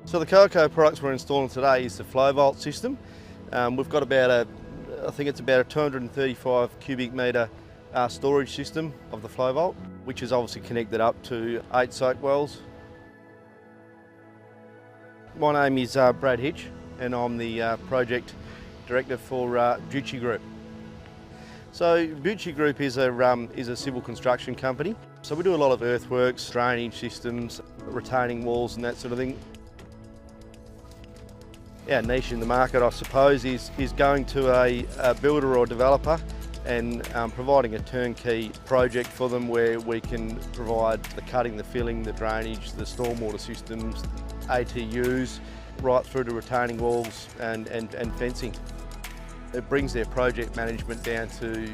So the Coerco products we're installing today is the Flo-Vault system. We've got I think it's about a 235 cubic metre storage system of the Flo-Vault, which is obviously connected up to 8 soak wells. My name is Brad Hitch and I'm the project director for Bucci Group. So Bucci Group is a civil construction company. So we do a lot of earthworks, drainage systems, retaining walls and that sort of thing. Our niche in the market, I suppose, is going to a builder or developer and providing a turnkey project for them where we can provide the cutting, the filling, the drainage, the stormwater systems, ATUs, right through to retaining walls and fencing. It brings their project management down to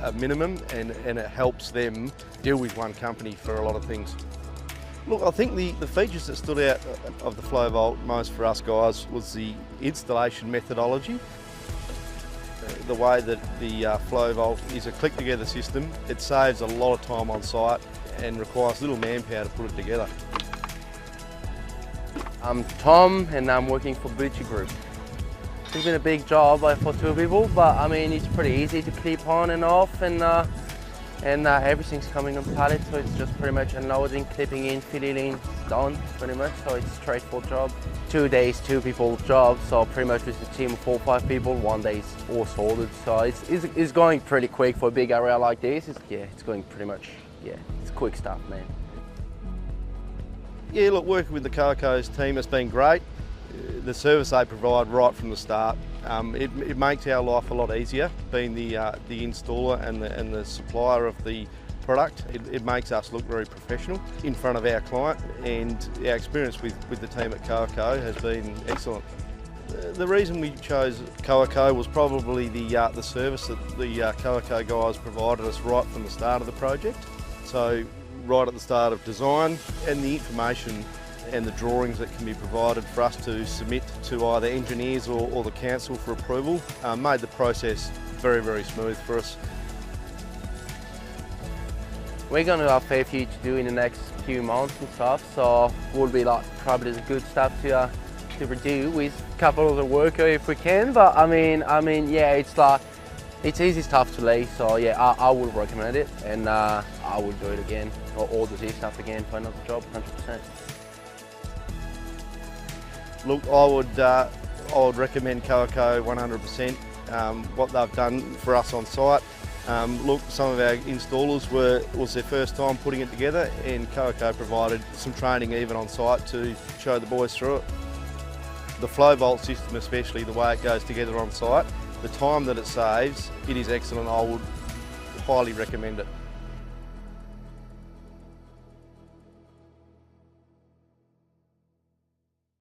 a minimum and it helps them deal with one company for a lot of things. Look, I think the features that stood out of the Flo-Vault most for us guys was the installation methodology. The way that the Flo-Vault is a click-together system, it saves a lot of time on site and requires little manpower to put it together. I'm Tom and I'm working for Bucci Group. It's been a big job for 2 people, but I mean it's pretty easy to clip on and off, and everything's coming on pallets, so it's just pretty much unloading, clipping in, filling in, it's done pretty much. So it's a straightforward job. 2 days, 2 people job, so pretty much with a team of 4 or 5 people, 1 day is all sorted. So it's going pretty quick for a big area like this. It's going pretty much, it's quick stuff, man. Yeah, look, working with the Coerco's team has been great. The service they provide right from the start, it makes our life a lot easier, being the installer and the supplier of the product. It makes us look very professional in front of our client, and our experience with the team at Coerco has been excellent. The reason we chose Coerco was probably the service that the Coerco guys provided us right from the start of the project. So right at the start of design, and the information and the drawings that can be provided for us to submit to either engineers or the council for approval made the process very, very smooth for us. We're going to have a fair few to do in the next few months and stuff, so we'll be probably the good stuff to do with a couple of the worker if we can. But I mean, yeah, it's easy stuff to lay, so yeah, I would recommend it, and I would do it again, or the Z stuff again for another job, 100%. Look, I would recommend Coerco 100%. What they've done for us on site. Look, some of our installers was their first time putting it together, and Coerco provided some training even on site to show the boys through it. The Flo-Vault system, especially the way it goes together on site, the time that it saves, it is excellent. I would highly recommend it.